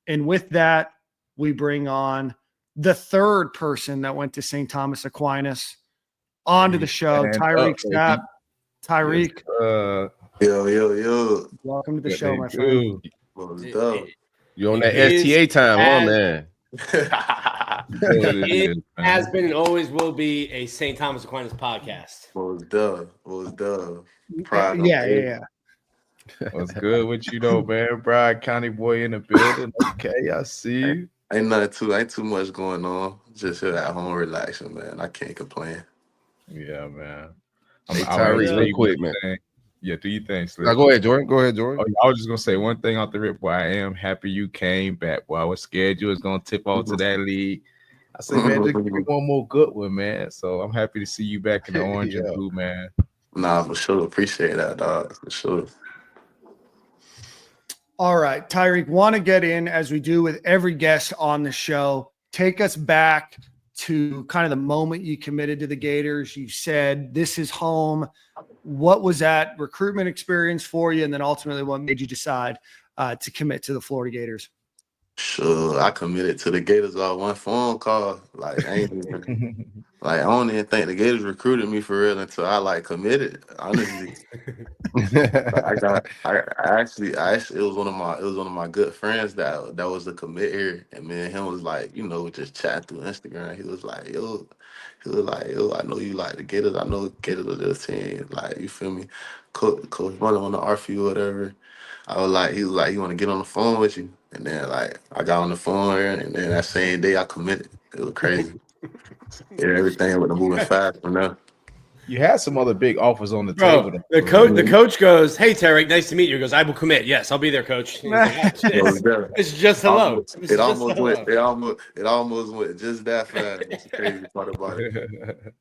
And with that, we bring on the third person that went to St. Thomas Aquinas onto the show, Tyreak Sapp. Tyreak. Yo. Welcome to the show, my friend. You're on that STA time, man. It has been and always will be a St. Thomas Aquinas podcast. Was done. Yeah. What's good with you though, man? Bryan County boy in the building. Okay, I see you. Ain't too much going on. Just here at home relaxing, man. I can't complain. Yeah, man. Hey, Tyreek, real quick, man. Yeah, do you think? Now, go ahead, Jordan. Oh, I was just gonna say one thing off the rip. Boy, I am happy you came back. Boy, I was scared you was gonna tip off to that league. I said, man, just give me one more good one, man. So I'm happy to see you back in the orange and blue, man. Nah, for sure. Appreciate that, dog. For sure. All right, Tyreek, want to get in, as we do with every guest on the show, take us back to kind of the moment you committed to the Gators. You said, this is home. What was that recruitment experience for you? And then ultimately what made you decide to commit to the Florida Gators? Sure, I committed to the Gators off one phone call. Like, I don't even think the Gators recruited me for real until I committed. Honestly, I actually, it was one of my good friends that was a commit here, and me and him was just chatting through Instagram. He was like, yo, I know you like the Gators. I know Gators are this team. Like, you feel me? Coach running on the RFU or whatever. He was like, you want to get on the phone with you? And then I got on the phone and then that same day I committed. It was crazy. Everything with the moving fast from there. You had some other big offers on the table. The coach goes, "Hey, Tyreak, nice to meet you." He goes, "I will commit. Yes, I'll be there, coach." It's just hello. It almost went just that fast. That's the crazy part about it.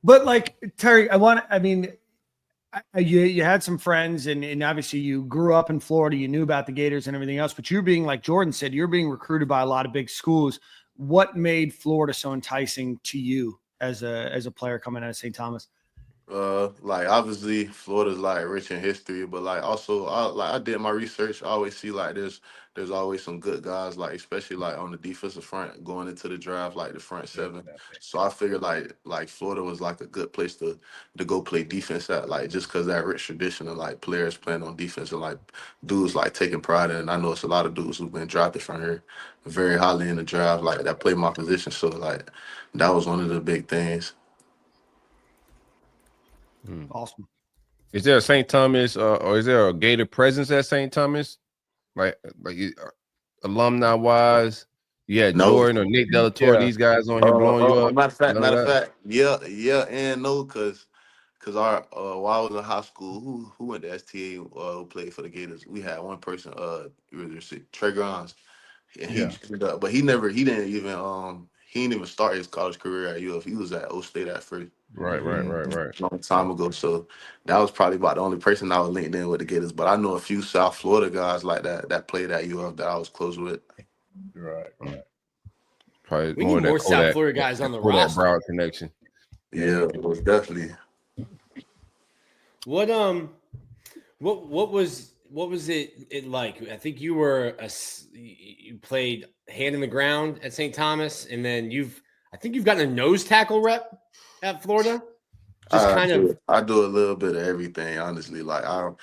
But Tyreek, you had some friends and obviously you grew up in Florida, you knew about the Gators and everything else, but you're being, like Jordan said, you're being recruited by a lot of big schools. What made Florida so enticing to you as a player coming out of St. Thomas? Obviously Florida's rich in history, but also I did my research. I always see there's always some good guys, especially on the defensive front going into the draft, the front seven. So I figured Florida was a good place to go play defense at, just because that rich tradition of players playing on defense and dudes taking pride in it. And I know it's a lot of dudes who've been drafted from here very highly in the draft, that play my position. So that was one of the big things. Awesome. Is there a St. Thomas or is there a Gator presence at St. Thomas? Alumni wise? Yeah, Jordan or Nick Delatorre, these guys on here blowing you up. Matter of fact, yeah, and no, because our while I was in high school, who went to STA who played for the Gators, we had one person, Trey Grimes, and he didn't even start his college career at UF. He was at O State at first. Right. A long time ago. So that was probably about the only person I was linked in with the Gators. But I know a few South Florida guys that played at UF that I was close with. Right. Probably we need more South Florida guys on the roster. Broward connection. Yeah, it was definitely. What was it like? I think you were you played hand in the ground at St. Thomas, and then I think you've gotten a nose tackle rep at Florida. I do a little bit of everything, honestly. I'm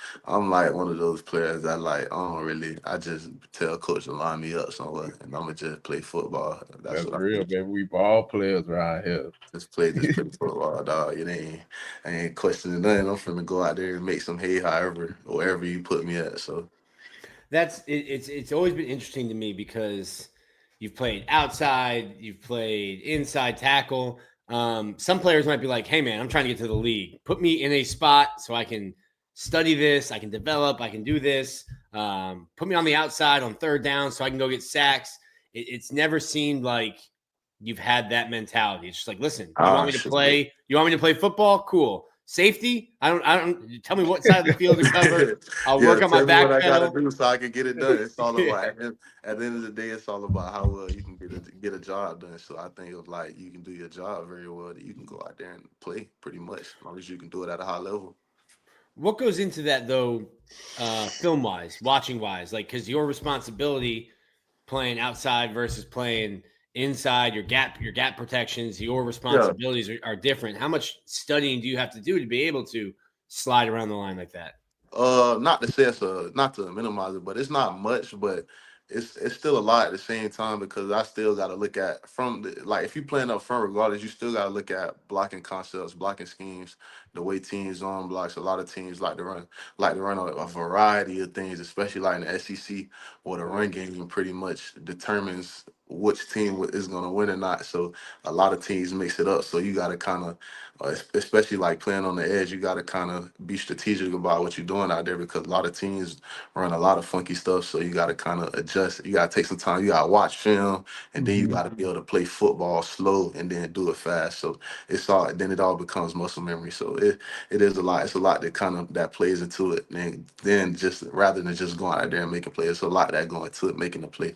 one of those players that I just tell coach to line me up somewhere and I'm gonna just play football. That's real, man. We ball players around here. Just play football, dog. I ain't questioning nothing. I'm finna go out there and make some hay wherever you put me at. So that's it. It's always been interesting to me because you've played outside, you've played inside tackle. Some players might be like, hey man, I'm trying to get to the league. Put me in a spot so I can study this, I can develop, I can do this. Put me on the outside on third down so I can go get sacks. It's never seemed like you've had that mentality. It's just like, listen, you want me to play? You want me to play football? Cool. Safety? I don't. Tell me what side of the field to cover. I'll work on my back pedal. I gotta do so I can get it done. It's all about. At the end of the day, it's all about how well you can get a job done. So I think it's you can do your job very well. That you can go out there and play pretty much as long as you can do it at a high level. What goes into that though, film wise, watching wise, because your responsibility playing outside versus playing inside, your gap protections, your responsibilities are different. How much studying do you have to do to be able to slide around the line like that? Not to say not to minimize it, but it's not much, but it's still a lot at the same time because I still got to look at like if you playing up front regardless, you still got to look at blocking concepts, blocking schemes, the way teams zone blocks. A lot of teams like to run a variety of things, especially like in the SEC, where the run game pretty much determines which team is going to win or not. So a lot of teams mix it up. So you got to kind of especially like playing on the edge, you got to kind of be strategic about what you're doing out there because a lot of teams run a lot of funky stuff. So you got to kind of adjust. You got to take some time. You got to watch film, and then you got to be able to play football slow and then do it fast. So then it all becomes muscle memory. So it is a lot. It's a lot that plays into it. And then just rather than just going out there and making plays, it's a lot that going into it, making the play.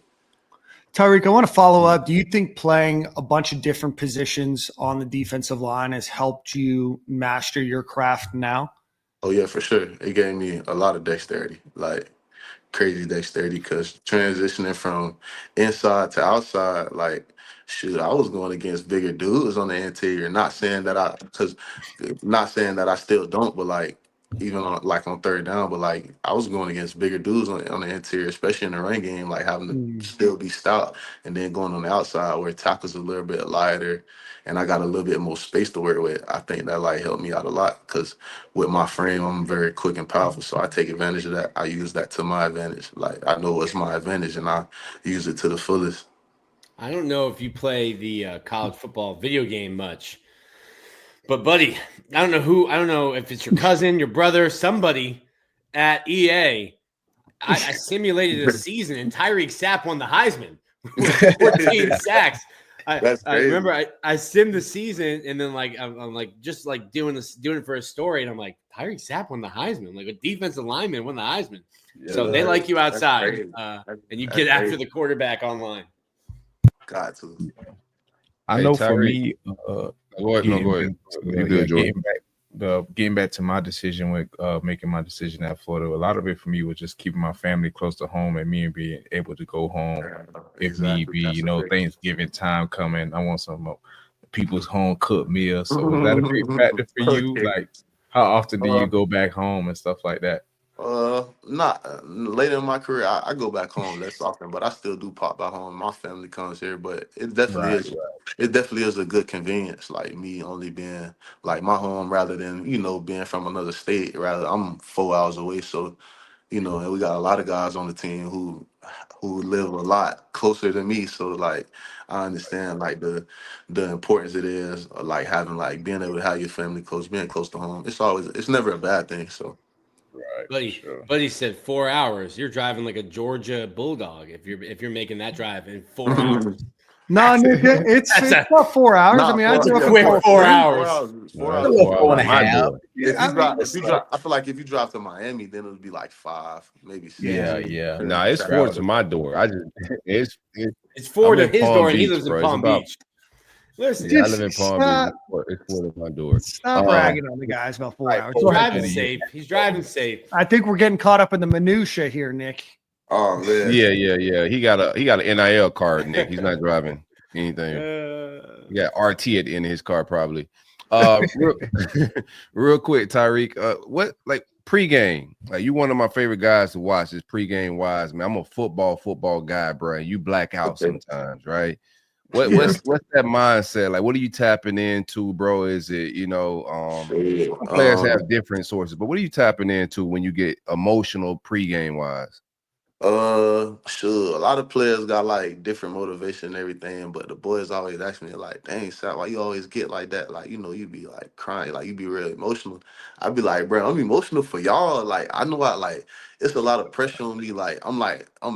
Tyreak, I want to follow up. Do you think playing a bunch of different positions on the defensive line has helped you master your craft now? Oh yeah, for sure. It gave me a lot of dexterity, like crazy dexterity, because transitioning from inside to outside, like shoot, I was going against bigger dudes on the interior. Not saying that I still don't, but like even on third down, but like I was going against bigger dudes on the interior, especially in the run game, like having to still be stout, and then going on the outside where tackles a little bit lighter, and I got a little bit more space to work with. I think that like helped me out a lot because with my frame, I'm very quick and powerful, so I take advantage of that. I use that to my advantage. Like I know what's my advantage, and I use it to the fullest. I don't know if you play the college football video game much, but buddy, I don't know if it's your cousin, your brother, somebody at EA. I simulated a season, and Tyreak Sapp won the Heisman with 14 sacks. That's I crazy. remember I simmed the season, and then like I'm like just like doing it for a story, and I'm like Tyreak Sapp won the Heisman, like a defensive lineman won the Heisman. So they like you outside, and you get after the quarterback online. Got to. I Hey, know for Tyreek. me, Go ahead. No, go ahead. You good, Jordan. getting back to my decision with making my decision at Florida, a lot of it for me was just keeping my family close to home and me and being able to go home if need be. You know, Thanksgiving time coming, I want some people's home cooked meal. So was that a big factor for you? Like, how often do you go back home and stuff like that? Not later in my career. I go back home less often, but I still do pop back home. My family comes here, but it definitely is. It definitely is a good convenience. Like me only being like my home rather than being from another state. Rather, I'm 4 hours away, so and we got a lot of guys on the team who live a lot closer than me. So like I understand like the importance it is, like having like being able to have your family close, being close to home. It's never a bad thing. So. Right. Buddy said 4 hours. You're driving like a Georgia Bulldog if you're making that drive in 4 hours. No, Nick, it's about 4 hours. Nah, I mean, I'd do it quick for 4 hours. 4 hours. If you drive, I feel like if you drive to Miami, then it would be like 5, maybe 6. Yeah. Nah, it's 4 to my door. It's 4 I'm to in his Palm door, and he Beach, lives in bro. Palm Beach. Listen, I live in Palm Beach. It's 4 to my door. Stop ragging on the guys about 4 hours. He's driving safe. He's driving safe. I think we're getting caught up in the minutia here, Nick. Oh man. Yeah. He got an NIL card, Nick. He's not driving anything. He got RT at the end of his car, probably. Real quick, Tyreak. What like pregame? Like you one of my favorite guys to watch is pregame wise, man. I'm a football guy, bro. You black out sometimes, right? What's that mindset? Like, what are you tapping into, bro? Is it, players have different sources, but what are you tapping into when you get emotional pregame wise? Sure. A lot of players got like different motivation and everything, but the boys always ask me like, "Dang, Sal, why you always get like that? Like, you be like crying, like you be real emotional." I be like, "Bro, I'm emotional for y'all. Like, I know it's a lot of pressure on me. Like, I'm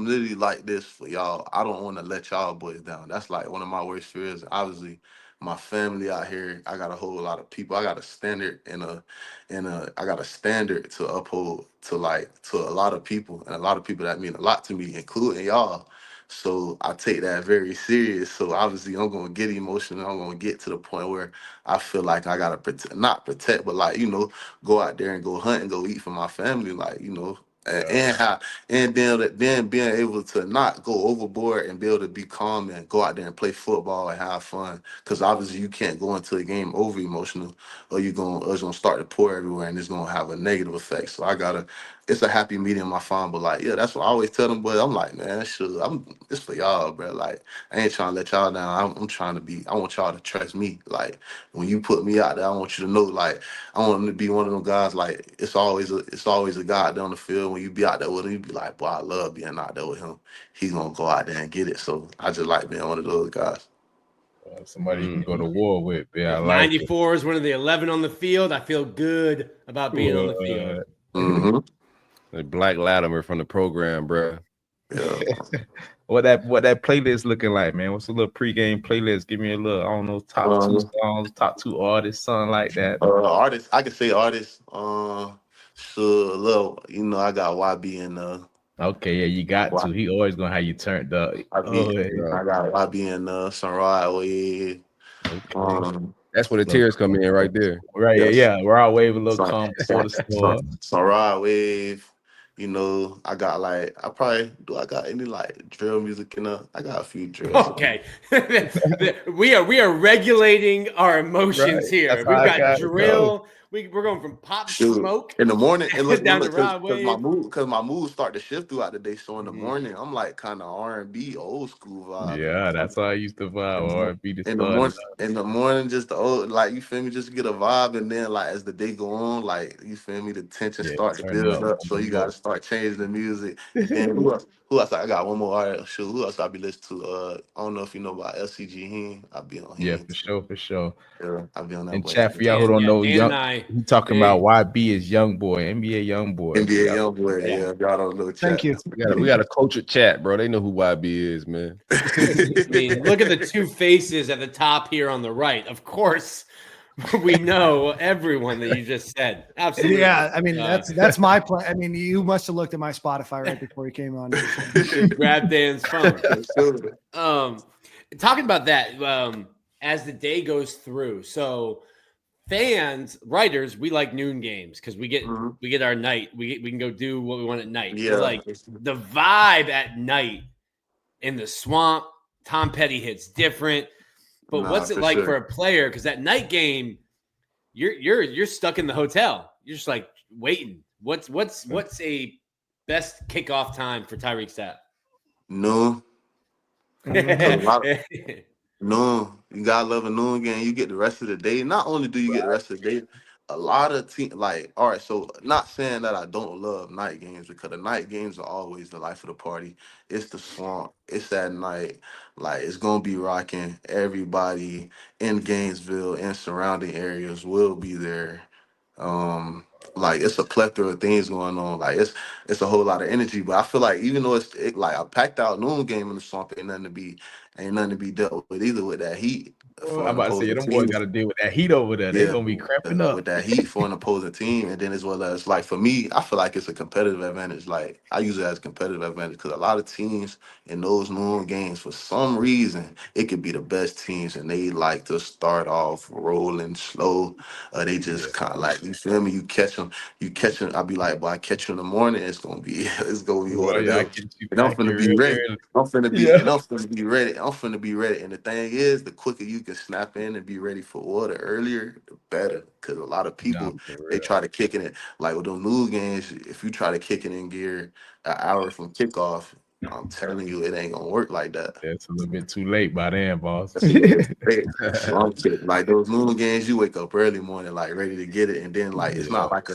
literally like this for y'all. I don't want to let y'all boys down. That's like one of my worst fears. Obviously, my family out here, I got a whole lot of people. I got a standard I got a standard to uphold to a lot of people, and a lot of people that mean a lot to me, including y'all. So I take that very serious. So obviously I'm gonna get emotional. I'm gonna get to the point where I feel like I gotta not protect, but like, go out there and go hunt and go eat for my family. Like, And then being able to not go overboard and be able to be calm and go out there and play football and have fun. Because obviously you can't go into a game over emotional, or it's gonna start to pour everywhere and it's gonna have a negative effect. So it's a happy medium I find. But like, yeah, that's what I always tell them. But I'm like, man, it's for y'all, bro. Like, I ain't trying to let y'all down. I'm trying to I want y'all to trust me. Like, when you put me out there, I want you to know, like, I want him to be one of them guys. Like, it's always a guy out there on the field. When you be out there with him, you be like, boy, I love being out there with him. He's gonna go out there and get it. So I just like being one of those guys. Somebody you can go to war with. Yeah, I If like it. 94 is one of the 11 on the field, I feel good about being on the field. Mm-hmm. Like Black Latimer from the program, bro. Yeah. What that playlist looking like, man? What's a little pregame playlist? Give me a little, I don't know, top 2 songs, top 2 artists, something like that. Artists, I could say artists. So little, I got YB and Okay, yeah, you got to. He always gonna have you turned up. I got YB and some Ride Wave. Okay. That's where the tears come in right there. Right, yeah. Raw Wave, a little Some, calm before the storm. some Ride Wave. I got I got any like drill music in there? I got a few drills. Okay. we are regulating our emotions here. We've got drill. We're going from Pop Smoke in the morning and look down to because Rod Wave. my mood start to shift throughout the day. So in the morning, I'm like kind of R&B, old school vibe. Yeah, that's how I used to vibe. R&B in the morning, just the old, like, you feel me, just get a vibe, and then like as the day go on, like, you feel me, the tension start to build up. So you gotta start changing the music. And then who else? I got one more artist. Shoot, who else I be listening to? I don't know if you know about LCG Heen. I be on Heen. Yeah, for sure. Yeah, I be on that. And chat for y'all who don't know, he talking about YB is young boy, NBA young boy. NBA young boy. Yeah, y'all don't know. Chat. Thank you. We got a cultured chat, bro. They know who YB is, man. I mean, look at the two faces at the top here on the right. Of course, we know everyone that you just said. Absolutely. Yeah, I mean, that's my plan. I mean, you must have looked at my Spotify right before you came on. Grab Dan's phone. Talking about that, as the day goes through. So fans, writers, we like noon games because we get our night. We can go do what we want at night. Yeah. Like the vibe at night in the swamp, Tom Petty hits different. But what's it like for a player? Because that night game, you're stuck in the hotel. You're just like waiting. What's a best kickoff time for Tyreak Sapp? Noon. Noon. You gotta love a noon game. You get the rest of the day. Not only do you get the rest of the day, a lot of teams, like, all right, so not saying that I don't love night games, because the night games are always the life of the party. It's the swamp. It's that night. Like, it's gonna be rocking. Everybody in Gainesville and surrounding areas will be there. Like, it's a plethora of things going on. Like, it's a whole lot of energy. But I feel like even though like a packed out noon game in the swamp, ain't nothing to be dealt with either with that heat. I'm about to say, them boys got to deal with that heat over there. They're going to be cramping up. With that heat for an opposing team. And then as well as, like, for me, I feel like it's a competitive advantage. Like, I use it as a competitive advantage because a lot of teams in those noon games, for some reason, it could be the best teams, and they like to start off rolling slow. They just kind of like, you feel me? You catch them. I'll be like, boy, I catch you in the morning. It's going to be what it is. And I'm finna be ready. I'm finna be ready. I'm finna be ready. And the thing is, the quicker you can snap in and be ready for water earlier, the better. Because a lot of people, they try to kick it. Like with those new games, if you try to kick it in gear an hour from kickoff, I'm telling you, it ain't gonna work like that. It's a little bit too late by then, boss. Like those noon games, you wake up early morning, like ready to get it, and then like it's not like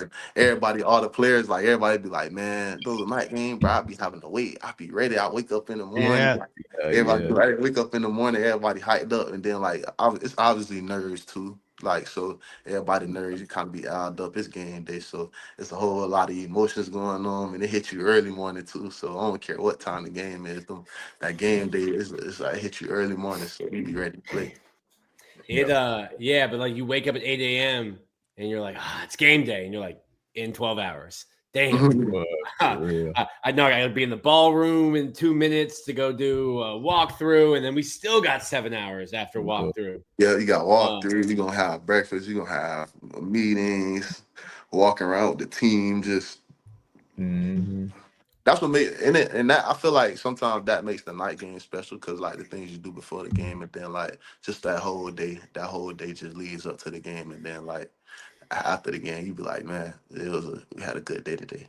all the players, like everybody be like, man, those night games, bro, I be having to wait. I be ready. I wake up in the morning. Everybody wake up in the morning, everybody hyped up, and then like it's obviously nerves too. Like, so everybody nerves, you kind of be riled up. It's game day, so it's a whole lot of emotions going on, and it hit you early morning too. So I don't care what time the game is. That game day is like hit you early morning, so you be ready to play. But like you wake up at 8 a.m. and you're like, it's game day, and you're like, in 12 hours. Damn. I know I gotta be in the ballroom in 2 minutes to go do a walkthrough, and then we still got 7 hours after walkthrough. Yeah, you got walkthrough. You're gonna have breakfast. You're gonna have meetings, walking around with the team, just That's what made it, and that I feel like sometimes that makes the night game special because like the things you do before the game, and then like just that whole day just leads up to the game, and then like after the game, you be like, man, we had a good day today.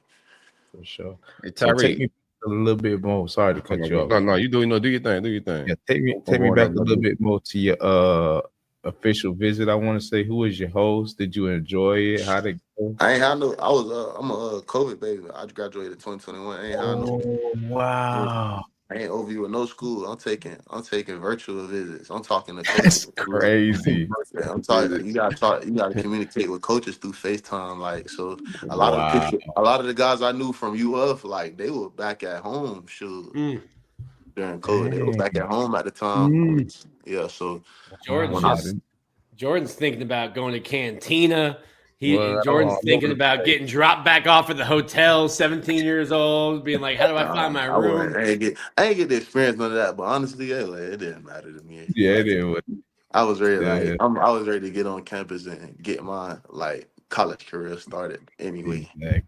For sure. Hey, So take Tyreek. me a little bit more. Sorry to cut you off. No, you do your thing. Do your thing. Yeah, take me back a little bit more to your official visit. I want to say, who was your host? Did you enjoy it? How did it go? I ain't had no. I'm a COVID baby. I graduated 2021. I ain't had no. Wow, I ain't over you with no school. I'm taking virtual visits. I'm talking to that's coaches. crazy. I'm talking. You gotta communicate with coaches through FaceTime. Like so, a lot of Wow. the guys I knew from UF, like they were back at home. Shoot, during COVID, they were back at home at the time. Yeah, so Jordan's thinking about going to Cantina. Well, Jordan's thinking about getting dropped back off at the hotel. 17 years old, being like, "How do I find my room?" I ain't get the experience none of that. But honestly, yeah, like, it didn't matter to me. Yeah, Like, it is. I was ready. Yeah. I was ready to get on campus and get my like college career started anyway. Exactly.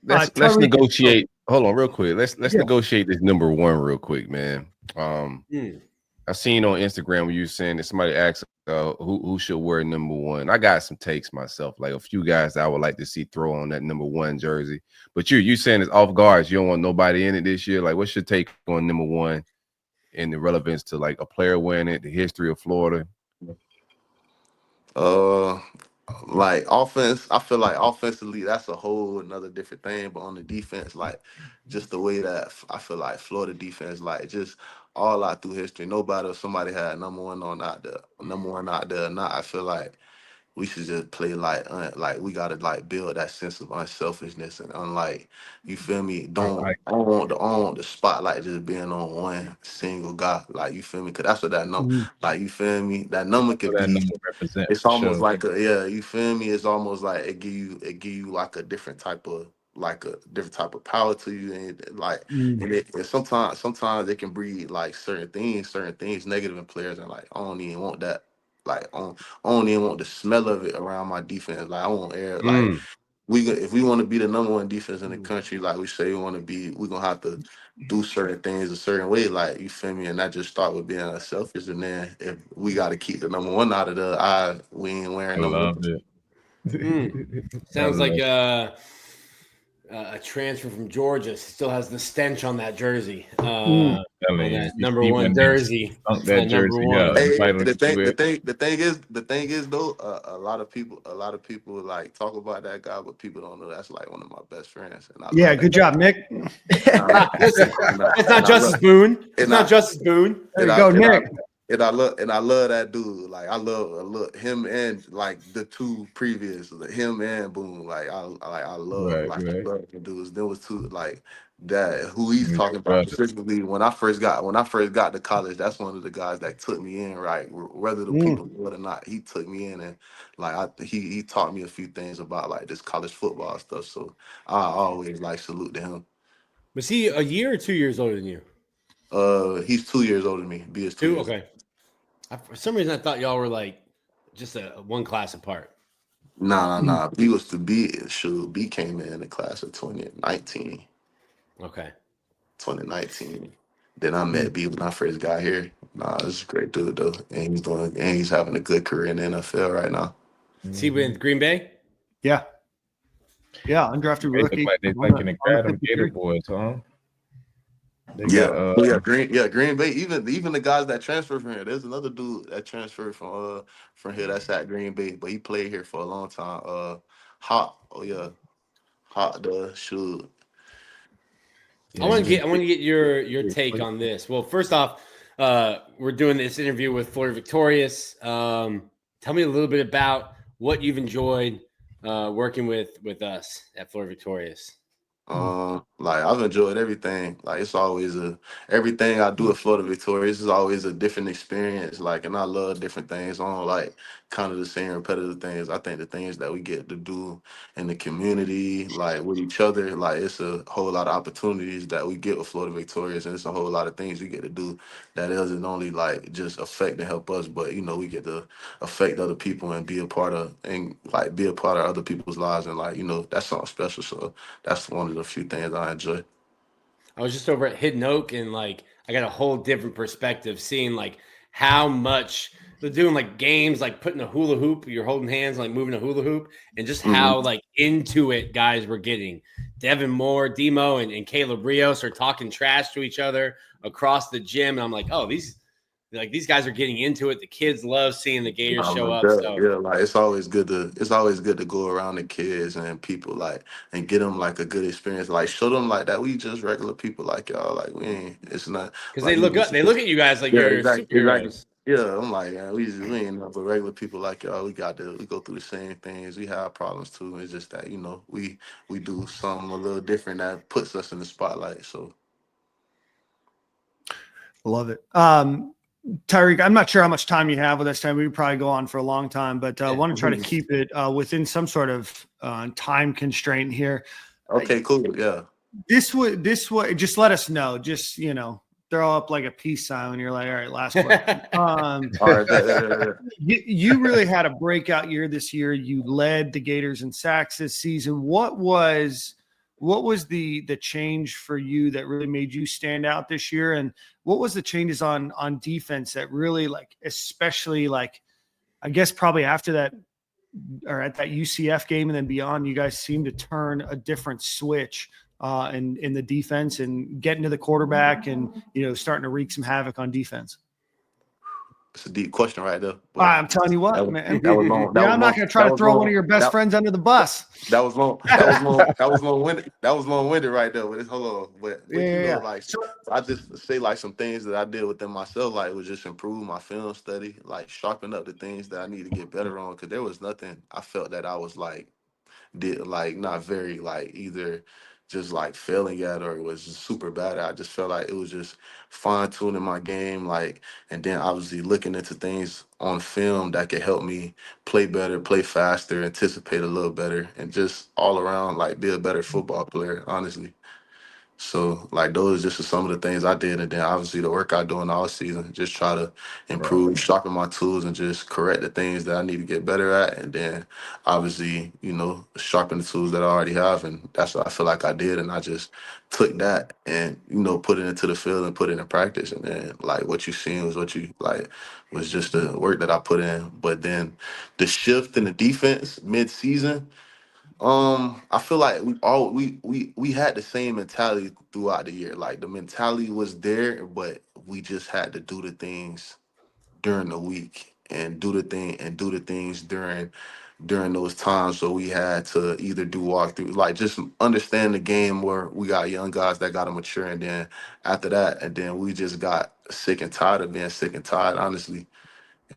let's Tyreek- negotiate. Hold on, real quick. Let's negotiate this number one real quick, man. I seen on Instagram when you were saying that somebody asked who should wear number one. I got some takes myself, like a few guys that I would like to see throw on that number one jersey. But you saying it's off guards. You don't want nobody in it this year. Like, what's your take on number one and the relevance to like a player wearing it, the history of Florida? Like offense, I feel like offensively that's a whole another different thing. But on the defense, like just the way that I feel like Florida defense, like just all out through history, nobody if somebody had number one out there or not. I feel like we should just play like we gotta like build that sense of unselfishness and unlike you feel me. I don't want the spotlight just being on one single guy. Like you feel me, because that's what that number. Like you feel me, that number could That be. number represents. It's almost like you feel me. It's almost like it give you like a different type of power to you, and like and sometimes it can breed like certain things negative in players, and like I don't even want that. Like I don't even want the smell of it around my defense. Like I want air. Like if we want to be the number one defense in the country, like we say we want to be, we're gonna have to do certain things a certain way. Like you feel me, and that just start with being selfish. And then if we got to keep the number one out of the eye, we ain't wearing number one. Sounds like a transfer from Georgia. Still has the stench on that jersey. On that number one jersey. That jersey. Hey, the thing is though, a lot of people like talk about that guy, but people don't know that's like one of my best friends. And good job, Nick. Listen, it's not Justice Boone. It's not Justice Boone. There you go, Nick. And I love that dude. Like I love him and like the two previous, him and Boone. Like I love the dudes. There was two like that who he's talking about specifically. When I first got to college, that's one of the guys that took me in. Right, whether the people knew it or not, he took me in, and like he taught me a few things about like this college football stuff. So I always like salute to him. Was he a year or 2 years older than you? He's 2 years older than me. B is 2 years. Okay. For some reason, I thought y'all were like just a one class apart. Nah. B was to B. Shoot, B came in the class of 2019. Okay. 2019. Then I met B when I first got here. Nah, this is a great dude though, and he's having a good career in the NFL right now. Is he with Green Bay? Yeah, undrafted rookie. Like they're thinking to grab them Gator boys, huh? Green Bay. Even the guys that transferred from here. There's another dude that transferred from here that's at Green Bay, but he played here for a long time. Hot the shoot. I want to get your take on this. Well, first off, we're doing this interview with Florida Victorious. Tell me a little bit about what you've enjoyed working with us at Florida Victorious. Like I've enjoyed everything. Like it's always everything I do at Florida Victorious is always a different experience. Like, and I love different things. I don't like kind of the same repetitive things. I think the things that we get to do in the community, like with each other, like it's a whole lot of opportunities that we get with Florida Victorious, and it's a whole lot of things we get to do that doesn't only like just affect and help us, but we get to affect other people and be a part of other people's lives, and that's something special. So that's one of the few things I enjoy. I was just over at Hidden Oak, and like I got a whole different perspective, seeing like how much they're doing, like games, like putting a hula hoop, you're holding hands, like moving a hula hoop, and just how like into it guys were getting. Devin Moore, Demo, and Caleb Rios are talking trash to each other across the gym, and I'm like, oh, these guys are getting into it. The kids love seeing the Gators show up. So Yeah, like it's always good to go around the kids and people and get them like a good experience. Like show them like that we just regular people like y'all. Like we ain't. It's not because like they look at you guys like you're exactly. superheroes. Yeah, I'm like, yeah, we ain't nothing but regular people like y'all. We go through the same things. We have problems too. It's just that we do something a little different that puts us in the spotlight. So Love it. Tyreak, I'm not sure how much time you have with us. Time we could probably go on for a long time, but I want to try to keep it within some sort of time constraint here. okay, cool. Yeah. This would just let us know. Just throw up like a peace sign when you're like, all right, last question. All right. You really had a breakout year this year. You led the Gators in sacks this season. What was the change for you that really made you stand out this year? And what was the changes on defense that really, like, especially like, I guess probably after that or at that UCF game and then beyond, you guys seemed to turn a different switch in the defense and getting to the quarterback and, starting to wreak some havoc on defense? It's a deep question right there. I'm telling you what, man. That was long. I'm not going to try to throw one of your best friends under the bus. That was long. That was long-winded. That was long-winded right there. But hold on. But I just say like some things that I did within myself, like was just improve my film study, like sharpen up the things that I need to get better on. Because there was nothing I felt that I was not very either just failing at or it was just super bad at. I just felt like it was just fine tuning my game, and then obviously looking into things on film that could help me play better, play faster, anticipate a little better, and just all around be a better football player, honestly. So those just are some of the things I did, and then obviously the work I do in all season, just try to improve, sharpen my tools, and just correct the things that I need to get better at, and then obviously sharpen the tools that I already have, and that's what I feel like I did, and I just took that and put it into the field and put it in practice, and then what you seen was what you was just the work that I put in, but then the shift in the defense mid-season. I feel like we had the same mentality throughout the year. Like the mentality was there, but we just had to do the things during the week and do the things during those times. So we had to either do walkthrough, just understand the game where we got young guys that got to mature, and then after that, and then we just got sick and tired of being sick and tired, honestly.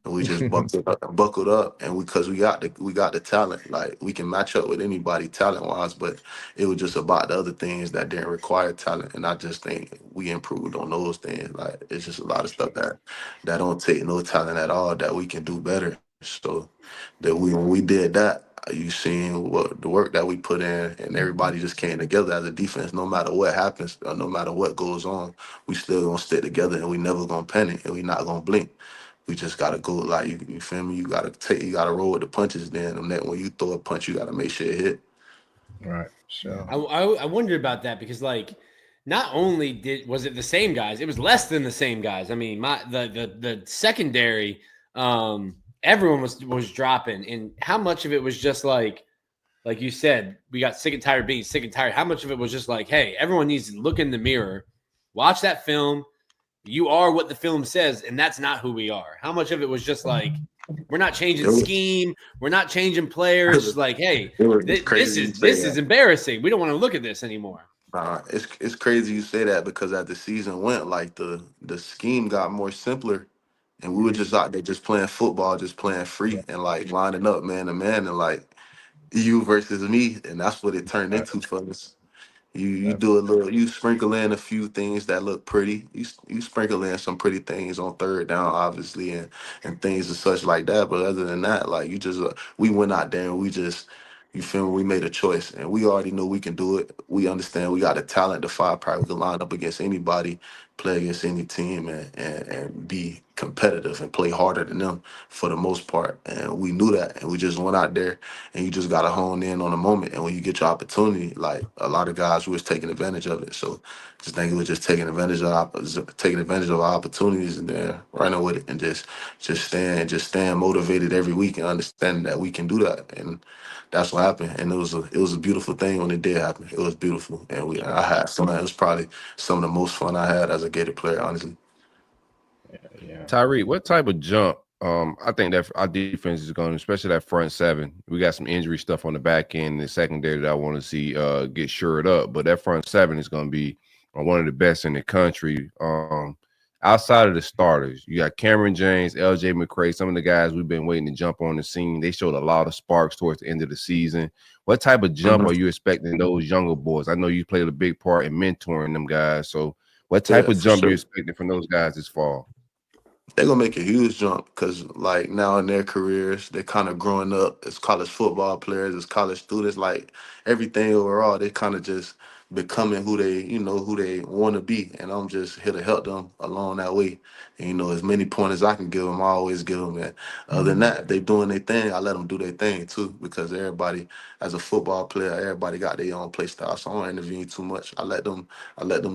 And we just buckled up, and because we got the talent, we can match up with anybody talent wise, but it was just about the other things that didn't require talent, and I just think we improved on those things. It's just a lot of stuff that don't take no talent at all that we can do better. So that when we did that, you seen what the work that we put in, and everybody just came together as a defense. No matter what happens, or no matter what goes on, we still gonna stick together, and we never gonna panic, and we not gonna blink. We just gotta go you feel me? You gotta roll with the punches then, and that when you throw a punch, you gotta make sure it hit. Right. Sure. I wondered about that because not only was it the same guys, it was less than the same guys. I mean, the secondary, everyone was dropping, and how much of it was just like you said, we got sick and tired of being sick and tired. How much of it was just hey, everyone needs to look in the mirror, watch that film. You are what the film says, and that's not who we are. How much of it was just we're not changing scheme, we're not changing players. Hey, this is embarrassing. We don't want to look at this anymore. It's crazy you say that, because as the season went, the scheme got more simpler, and we were just out there just playing football, just playing free, and lining up man to man, and you versus me, and that's what it turned into for us. You do a little, you sprinkle in a few things that look pretty. You sprinkle in some pretty things on third down, obviously, and things and such like that. But other than that, like you just we went out there and we just, you feel me? We made a choice, and we already know we can do it. We understand we got the talent, the firepower. We can line up against anybody, play against any team, and be competitive and play harder than them for the most part. And we knew that, and we just went out there, and you just got to hone in on the moment. And when you get your opportunity, like a lot of guys was taking advantage of it. So just think it was just taking advantage of our opportunities and then running with it and just staying motivated every week and understanding that we can do that. And that's what happened. And it was a beautiful thing when it did happen. It was beautiful. And I had some, it was probably some of the most fun I had as a Gator player, honestly. Yeah. Tyreak, what type of jump? I think that our defense is going, especially that front seven. We got some injury stuff on the back end and the secondary that I want to see get shored up. But that front seven is going to be one of the best in the country. Outside of the starters, you got Cameron James, LJ McCray, some of the guys we've been waiting to jump on the scene. They showed a lot of sparks towards the end of the season. What type of jump are you expecting those younger boys? I know you played a big part in mentoring them guys. So what type of For jump are sure. you expecting from those guys this fall? They're gonna make a huge jump because like now in their careers, they're kind of growing up as college football players, as college students, like everything overall, they kind of just becoming who they want to be. And I'm just here to help them along that way. And as many pointers I can give them, I always give them. And other than that, if they doing their thing, I let them do their thing too, because everybody, as a football player, everybody got their own play style. So I don't intervene too much. I let them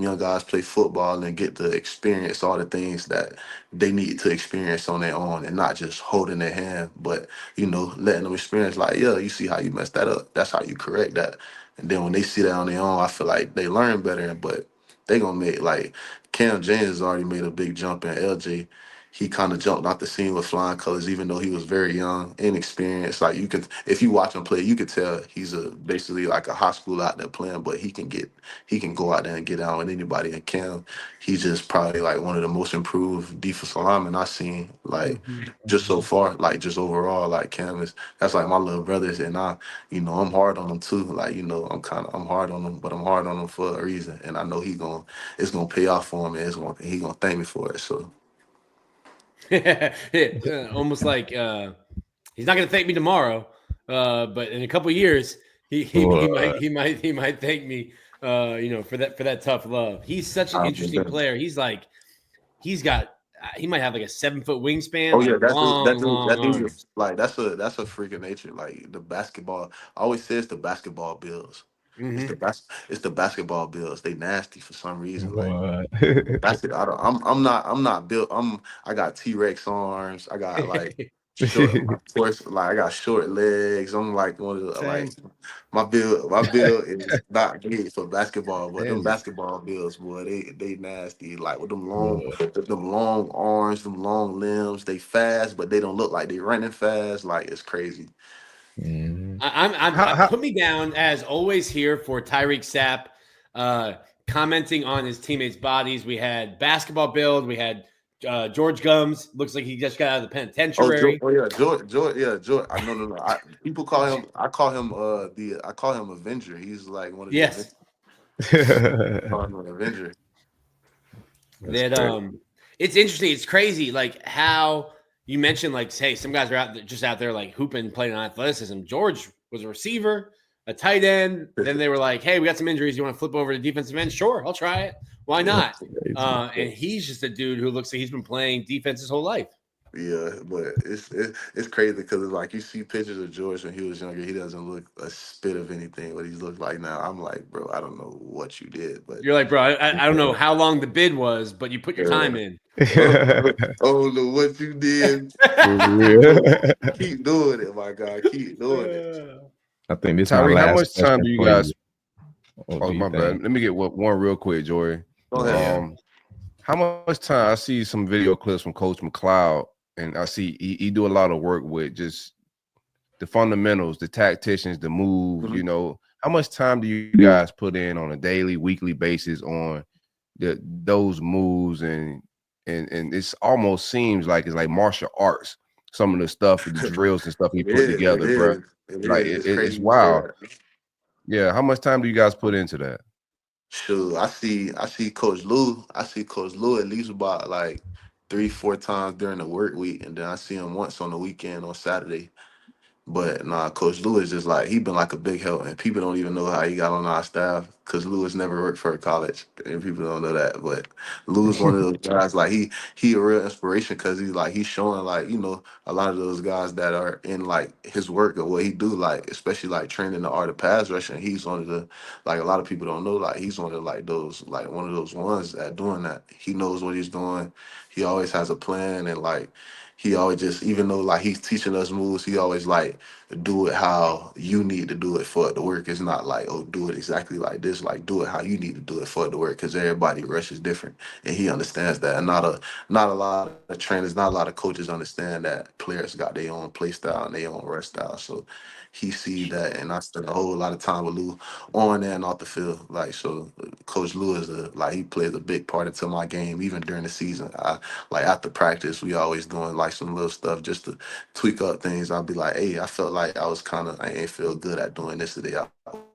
young guys play football and get to experience all the things that they need to experience on their own and not just holding their hand, but letting them experience like, yeah, you see how you messed that up. That's how you correct that. And then when they see that on their own, I feel like they learn better. But they gonna make like Cam James has already made a big jump in LJ. He kind of jumped out the scene with flying colors, even though he was very young, inexperienced. Like you can, if you watch him play, you could tell he's basically like a high school out there playing, but he can go out there and get out with anybody. And Cam, he's just probably like one of the most improved defensive linemen I've seen, like just so far, like just overall, like Cam that's like my little brothers, and I'm hard on him too. Like I'm hard on him, but I'm hard on him for a reason, and I know it's gonna pay off for him, and he gonna thank me for it. So. Almost like he's not going to thank me tomorrow, but in a couple of years, he might thank me, for that tough love. He's such an interesting player. He might have like a 7-foot wingspan. Oh yeah, like long that dude arms. is like that's a freak of nature. Like the basketball, I always say it's the basketball Bills. It's the basketball Bills. They nasty for some reason. Like What? I'm not built. I got T-Rex arms. I got like short. Of course, like I got short legs. I'm like one of the like Same. my build is not big for basketball, but them Andy. basketball builds, boy, they nasty. Like with What? them long arms, them long limbs. They fast, but they don't look like they running fast. Like it's crazy. Mhm. I'm put me down as always here for Tyreak Sapp, commenting on his teammates' bodies. We had basketball build. We had George Gums. Looks like he just got out of the penitentiary. George, yeah, George. I no. People call him. I call him Avenger. He's like one of the Yes, Avengers. I call him an Avenger. That's that great. it's interesting. It's crazy, like how you mentioned, like, hey, some guys are out there like hooping, playing on athleticism. George was a receiver, a tight end. Then they were like, hey, we got some injuries. You want to flip over to defensive end? Sure, I'll try it. Why not? And he's just a dude who looks like he's been playing defense his whole life. Yeah, but it's crazy because it's like you see pictures of George when he was younger. He doesn't look a spit of anything what he looks like now. I'm like, bro, I don't know what you did, but You're like, bro, I don't know how long the bid was, but you put your time in. I don't know what you did. For real. Keep doing it, my God. Keep doing it. I think this is my Tyreak, how last much time question do you for guys? you. What Oh, do you my bad. think? Let me get one real quick, Jory. Go ahead. How much time? I see some video clips from Coach McLeod, and I see he do a lot of work with just the fundamentals, the tacticians, the moves. Mhm. How much time do you guys put in on a daily, weekly basis on those moves and it's almost seems like it's like martial arts. Some of the stuff, the drills and stuff he It put is. together, It bro. is. It Like is. It's it's crazy you say wild. that. Yeah. How much time do you guys put into that? Sure, I see Coach Lou. I see Coach Lou at least about like 3-4 times during the work week, and then I see him once on the weekend on Saturday. But nah, Coach Lewis just like he been like a big help, and people don't even know how he got on our staff because Lewis never worked for a college, and people don't know that. But Lewis one of those guys like he a real inspiration because he's showing like a lot of those guys that are in like his work or what he do like especially like training the art of pass rushing. He's one of the like a lot of people don't know like he's one of like those like one of those ones that doing that. He knows what he's doing. He always has a plan and like he always just even though like he's teaching us moves, he always like do it how you need to do it for it to work. It's not like, oh, do it exactly like this. Like, do it how you need to do it for it to work. Because everybody rush is different, and he understands that. And not a lot of trainers, not a lot of coaches understand that players got their own play style and their own rush style. So he see that, and I spend a whole lot of time with Lou on and off the field. Like, so Coach Lou is like he plays a big part into my game, even during the season. Like after practice, we always doing like some little stuff just to tweak up things. I'll be like, hey, I felt like I ain't feel good at doing this today,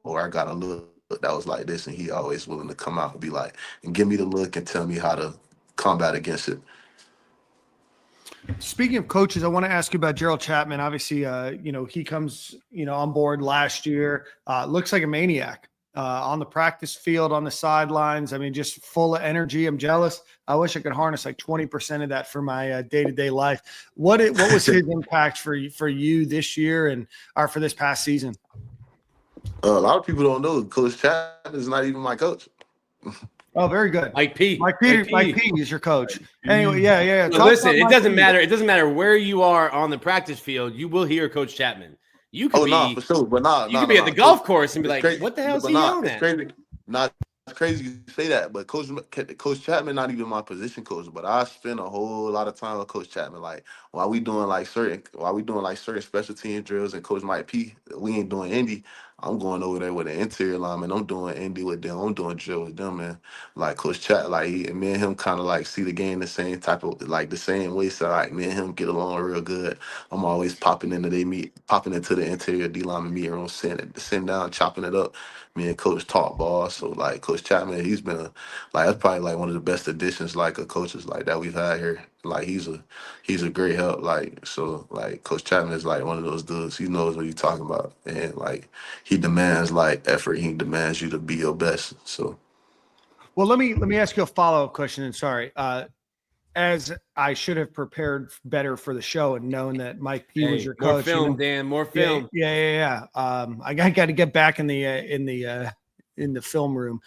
or I got a look that was like this, and he always willing to come out and be like, and give me the look and tell me how to combat against it. Speaking of coaches, I want to ask you about Gerald Chapman. Obviously, he comes, on board last year. Looks like a maniac on the practice field, on the sidelines. I mean, just full of energy. I'm jealous. I wish I could harness like 20% of that for my day-to-day life. What was his impact for you this year and or for this past season? A lot of people don't know Coach Chapman is not even my coach. Oh, very good. Mike P. Mike P is your coach. Anyway, yeah. Well, listen, it doesn't matter. It doesn't matter where you are on the practice field. You will hear Coach Chapman. You could for sure, but you could be at the golf course and be like, "What the hell is he yelling at?" Crazy. It's crazy you say that, but Coach Chapman not even my position coach, but I spend a whole lot of time with Coach Chapman. Like while we doing certain special team drills and Coach Mike P, we ain't doing Indy. I'm going over there with an interior lineman. I'm doing Indy with them. I'm doing drill with them, man. Like Coach Chat, like me and him kind of like see the game the same type of like the same way. So like me and him get along real good. I'm always popping into the interior D lineman meeting room, sitting down, chopping it up. Me and Coach talk ball. So like Coach Chapman, he's been that's probably like one of the best additions like of coaches like that we've had here. Like he's a great help. Like so like Coach Chapman is like one of those dudes. He knows what he's talking about, and like he demands like effort. He demands you to be your best. So. Well, let me ask you a follow-up question. And sorry, as I should have prepared better for the show and known that Mike P was your coach. More film, Dan. More film. Yeah. I got to get back in the film room.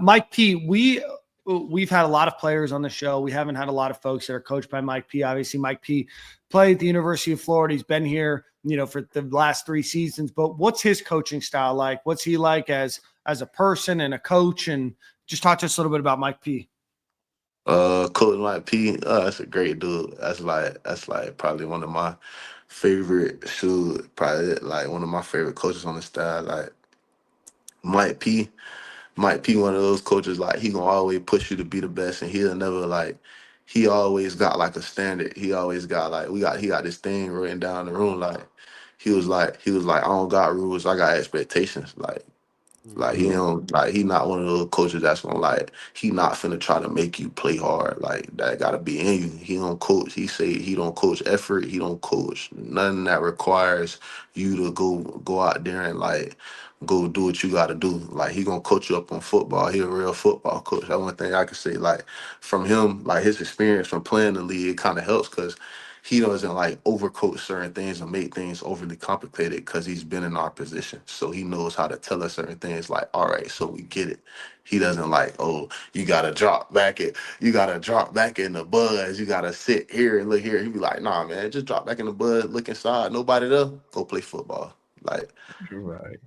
Mike P, we've had a lot of players on the show. We haven't had a lot of folks that are coached by Mike P. Obviously, Mike P played at the University of Florida. He's been here, for the last 3 seasons. But what's his coaching style like? What's he like as a person and a coach? And just talk to us a little bit about Mike P. Coach Mike P, that's a great dude. That's like probably one of my favorite probably like one of my favorite coaches on the staff. Like Mike P. Mike P, one of those coaches, like he gonna always push you to be the best, and he'll never like. He always got like a standard. He always got like he got this thing written down the room. Like he was like I don't got rules, I got expectations. Like he don't like he not one of those coaches that's gonna like he not finna try to make you play hard. Like that gotta be in you. He don't coach. He say he don't coach effort. He don't coach nothing that requires you to go out there and like go do what you gotta do. Like he gonna coach you up on football. He a real football coach. That's one thing I can say. Like from him, like his experience from playing the league, it kind of helps because he doesn't like overcoach certain things and make things overly complicated because he's been in our position. So he knows how to tell us certain things like, all right, so we get it. He doesn't like, oh, you gotta drop back in the buzz. You gotta sit here and look here. He be like, nah, man, just drop back in the buzz, look inside, nobody there, go play football. Like Right.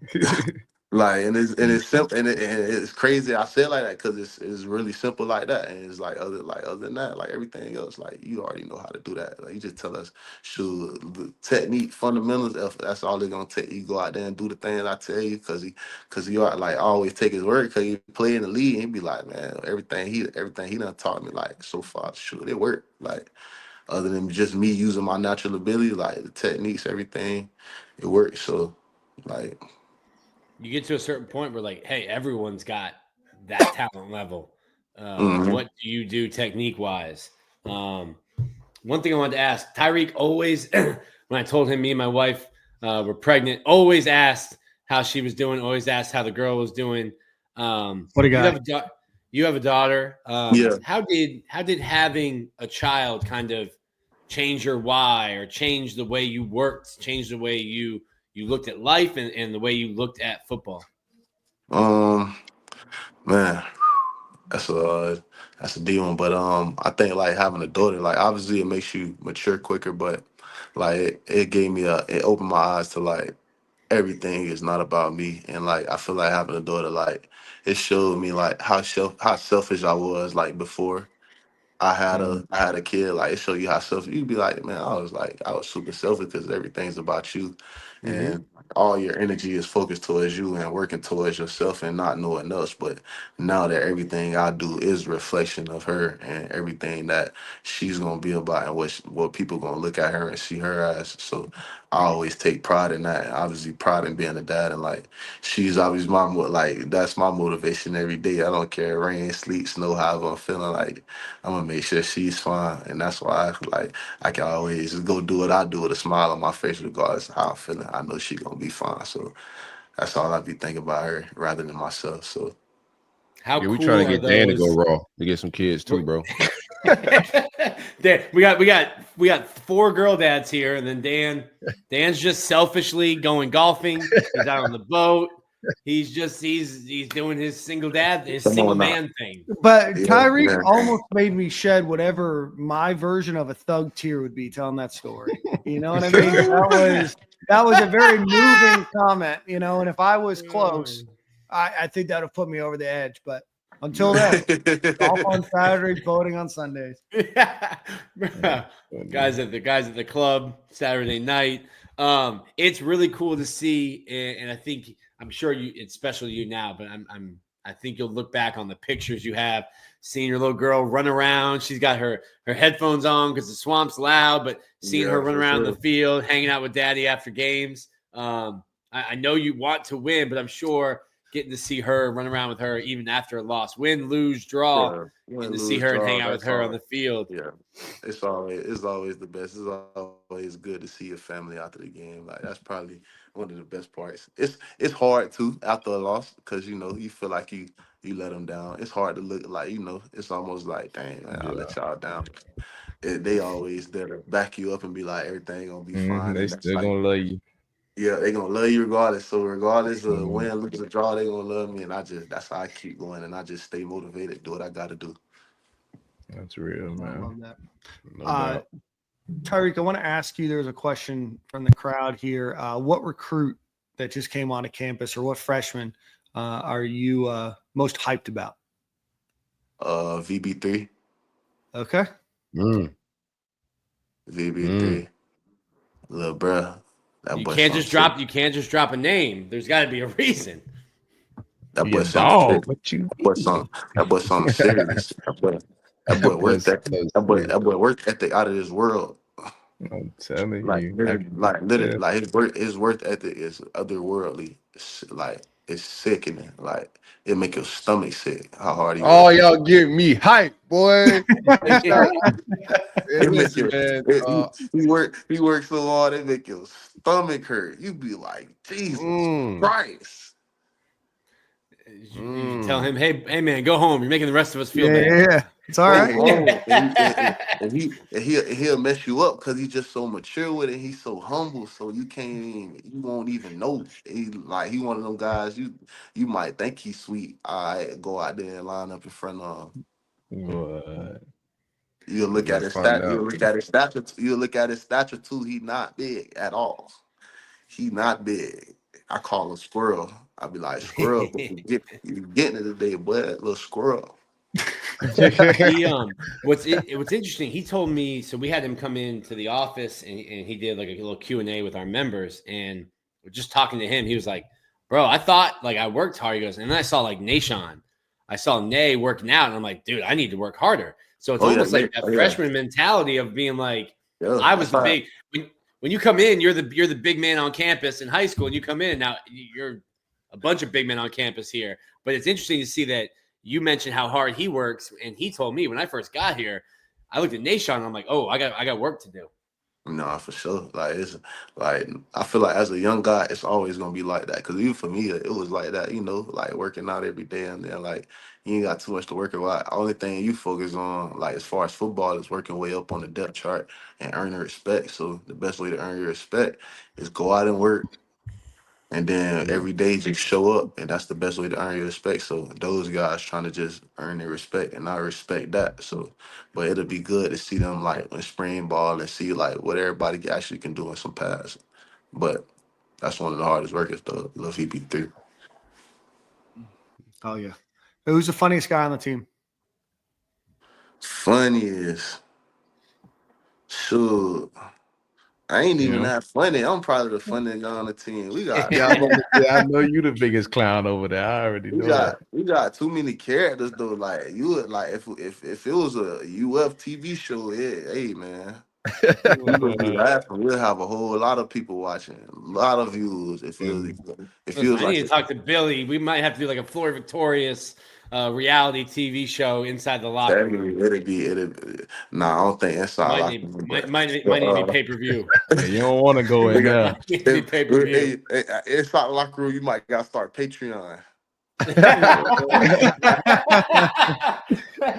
Like and it's simple and it's crazy. I say it like that because it's really simple like that, and it's other than that, like everything else, like you already know how to do that. Like you just tell us, shoot, the technique fundamentals. If that's all they're gonna take, you go out there and do the things I tell you, because you are like I always take his word because he play in the league. And he be like, man, everything he done taught me like so far, shoot, it worked. Like other than just me using my natural ability, like the techniques, everything, it works. So like. You get to a certain point where like, hey, everyone's got that talent level. Mhm. What do you do technique wise? One thing I wanted to ask, Tyreak always, when I told him me and my wife were pregnant, always asked how she was doing, always asked how the girl was doing. What a guy. You have a daughter. Yeah. How did having a child kind of change your why, or change the way you worked, change the way you looked at life, and the way you looked at football? Man, that's a deep one. But I think like having a daughter, like obviously it makes you mature quicker, but like it gave me it opened my eyes to like everything is not about me. And like I feel like having a daughter, like it showed me like how selfish I was like before I had a kid. Like it show you how selfish you'd be like, man, I was super selfish because everything's about you, Mm-hmm. and all your energy is focused towards you and working towards yourself and not knowing else. But now that everything I do is a reflection of her and everything that she's gonna be about and what people gonna look at her and see her as. So I always take pride in that. Obviously, pride in being a dad, and like she's always like that's my motivation every day. I don't care rain, sleet, snow, how I'm feeling. Like I'm gonna make sure she's fine, and that's why I can always go do what I do with a smile on my face, regardless of how I'm feeling. I know she's gonna be fine, so that's all I be thinking about her rather than myself. So How Yeah, we trying cool to are get Dan to go those? raw to get some kids too, bro. Dan, we got 4 girl dads here, and then Dan's just selfishly going golfing. He's out on the boat. He's doing his single man thing. But yeah, Tyreek man. almost made me shed whatever my version of a thug tear would be telling that story. You know what I mean? That was a very moving comment, you know, and if I was close, I think that would put me over the edge. But until then, golf on Saturdays, boating on Sundays. guys at the club Saturday night. It's really cool to see, and I'm sure it's special to you now, but I think you'll look back on the pictures you have, seeing your little girl run around. She's got her headphones on because the swamp's loud, but seeing her run around the field, hanging out with daddy after games. I know you want to win, but I'm sure getting to see her, run around with her even after a loss, win, lose, draw, and to see her and hang out with her on the field. Yeah, it's always the best. It's always good to see your family after the game. Like that's probably one of the best parts. It's hard too after a loss because you feel like you let them down. It's hard to look like it's almost like dang man, I let y'all down. They always there to back you up and be like everything gonna be fine. They And that's still like gonna love you. yeah, they gonna love you regardless. So regardless of win, lose, or draw, they gonna love me. And that's how I keep going and I just stay motivated, do what I gotta do. That's real, I man. love that. No doubt. Tyreek, I want to ask you, there's a question from the crowd here. What recruit that just came onto campus or what freshman are you most hyped about? VB3. Okay. VB3. Little bruh. You can't just drop a name. There's got to be a reason. That Be boy a something dog, serious. but you That boy something serious. That boy work so that boy work ethic out of this world. I'm telling Like you. literally, like his work ethic is otherworldly. Like it's sickening. Like it make your stomach sick. How hard he Oh, works. y'all get me hype, boy. Hey, It make listen, your man. he works so hard it make your stomach hurt. You be like, Jesus Christ. You tell him, hey man, go home. You're making the rest of us feel bad. Yeah, it's all right. He'll mess you up because he's just so mature with it. He's so humble, so you won't even know. He one of them guys you might think he's sweet. All right, go out there and line up in front of him. What? You'll look at his Find stat. out. You'll look at his stature. You'll look at his stature too. He not big at all. He not big. I call him squirrel. I be like squirrel. But you getting it today, boy. That little squirrel. What's interesting, he told me, so we had him come into the office and he did like a little Q&A with our members, and we're just talking to him. He was like, bro, I thought like I worked hard. He goes, and then I saw like Nashon. I saw Nay working out and I'm like, dude, I need to work harder. So it's almost like that freshman mentality of being like, I was the big when you come in, you're the big man on campus in high school, and you come in now you're a bunch of big men on campus here. But it's interesting to see that you mentioned how hard he works, and he told me when I first got here, I looked at Nashawn and I'm like, oh, I got work to do. No, for sure. Like it's like I feel like as a young guy, it's always gonna be like that. Because even for me, it was like that. Like working out every day, and then like you ain't got too much to work about. Only thing you focus on, like as far as football, is working way up on the depth chart and earning respect. So the best way to earn your respect is go out and work. And then every day just show up, and that's the best way to earn your respect. So those guys trying to just earn their respect, and I respect that. So, but it'll be good to see them like in spring ball and see like what everybody actually can do in some pass. But that's one of the hardest workers, though. Lil VP3. Oh yeah. Who's the funniest guy on the team? Funniest, sure. I ain't even that funny. I'm probably the funniest guy on the team. We got I know you the biggest clown over there. I already know that. we got too many characters though. Like you would like if it was a UF TV show, yeah, hey man. We would be laughing. We'll have a whole lot of people watching, a lot of views. It feels I need to talk to Billy. We might have to do like a Floor Victorious reality TV show inside the locker room. It'd be. Nah, I don't think inside locker room. Might need to be pay-per-view. Yeah, you don't want to go in there. Pay-per-view. Inside the locker room, you might gotta start Patreon. You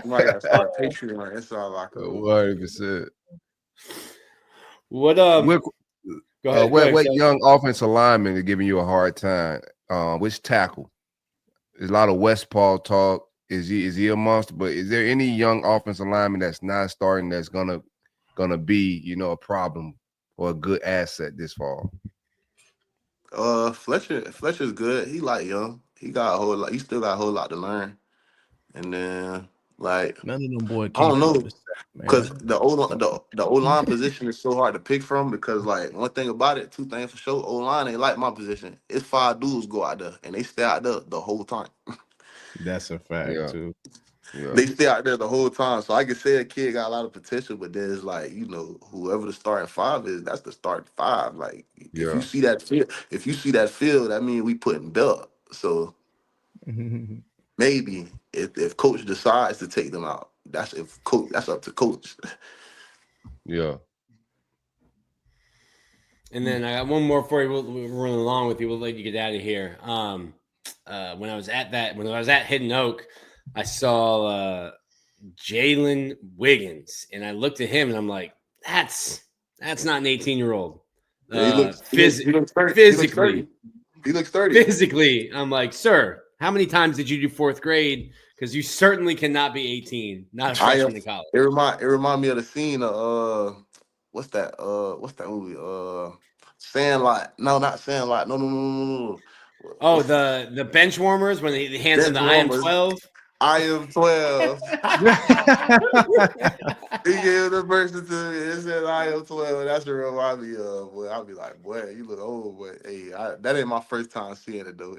might gotta start Patreon inside the locker room. 100%. What go ahead. What young offensive lineman is giving you a hard time? Which tackle? There's a lot of Westpaw talk. Is he a monster? But is there any young offensive lineman that's not starting that's gonna be a problem or a good asset this fall? Fletcher's good. He like young. He got a whole lot. He still got a whole lot to learn. And then like None of them boys. I don't know, because the O-line position is so hard to pick from. Because like one thing about it, two things for sure. O-line ain't like my position. It's 5 dudes go out there and they stay out there the whole time. That's a fact too. Yeah. They stay out there the whole time. So I can say a kid got a lot of potential, but then it's like, whoever the starting 5 is, that's the starting 5. Like if you see that field, that means we putting belt. So maybe if coach decides to take them out, that's up to coach. Yeah. And then I got one more for you. We're running along with you. We'll let you get out of here. When I was at Hidden Oak, I saw Jalen Wiggins, and I looked at him and I'm like, that's not an 18-year-old. He looks 30. Physically. He looks 30. Physically, I'm like, sir, how many times did you do 4th grade? Because you certainly cannot be 18, not a freshman in college. It remind me of the scene of what's that movie? Sandlot. No, not Sandlot. No. Oh, the bench warmers when they hands him the I am 12. I am 12. He gave the person to me. It said I am 12. That's what it remind me of. Boy, I'll be like, boy, you look old, but hey, that ain't my first time seeing it though.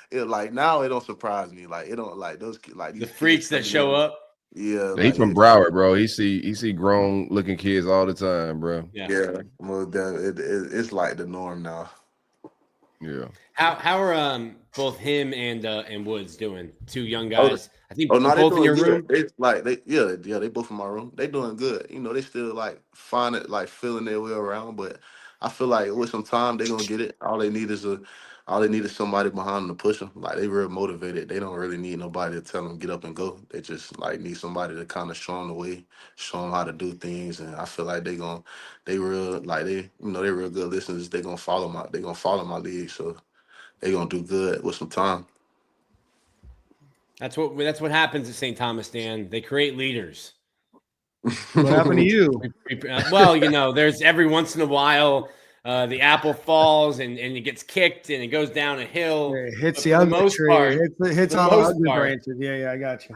It like now it don't surprise me. Like it don't like those like these the freaks that show up. Yeah, he's from Broward, bro. He see grown looking kids all the time, bro. Yeah. Well, it's like the norm now. Yeah. How are both him and Woods doing? 2 young guys. I think no, both in your room. They both in my room. They doing good. They still like find it like feeling their way around. But I feel like with some time they gonna get it. All they need is somebody behind them to push them. Like they real motivated. They don't really need nobody to tell them get up and go. They just like need somebody to kind of show them the way, show them how to do things. And I feel like they real good listeners. They gonna follow my lead. So they gonna do good with some time. That's what happens at St. Thomas, Dan. They create leaders. What happened to you? Well, there's every once in a while the apple falls and it gets kicked and it goes down a hill. It hits the ugly tree. It hits all the ugly branches. Yeah, I got you.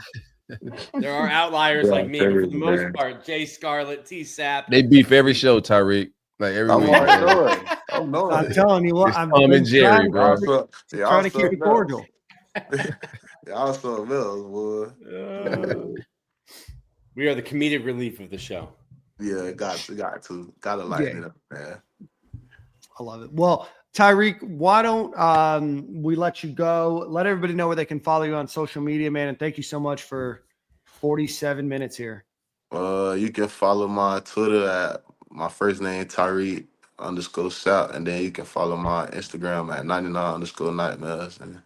There are outliers like me, but for the most part, Jay Scarlett, T Sapp. They beef every show, Tyreak. Like every week. I'm telling you what, I'm Tom and Jerry, bro. Trying to keep it cordial. Y'all so boy. We are the comedic relief of the show. Yeah, gotta lighten it up, man. I love it. Well, Tyreak, why don't we let you go? Let everybody know where they can follow you on social media, man. And thank you so much for 47 minutes here. You can follow my Twitter at my first name Tyreak _Sapp, and then you can follow my Instagram at 99_nightmares. And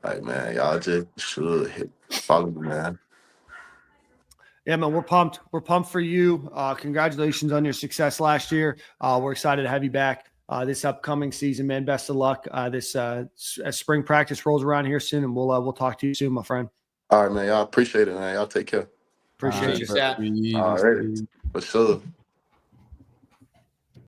like, man, y'all just should follow me, man. Yeah, man, we're pumped. We're pumped for you. Congratulations on your success last year. We're excited to have you back this upcoming season, man. Best of luck. This spring practice rolls around here soon, and we'll talk to you soon, my friend. All right, man. Y'all appreciate it, man. Y'all take care. Appreciate you. Sapp. All right, for sure.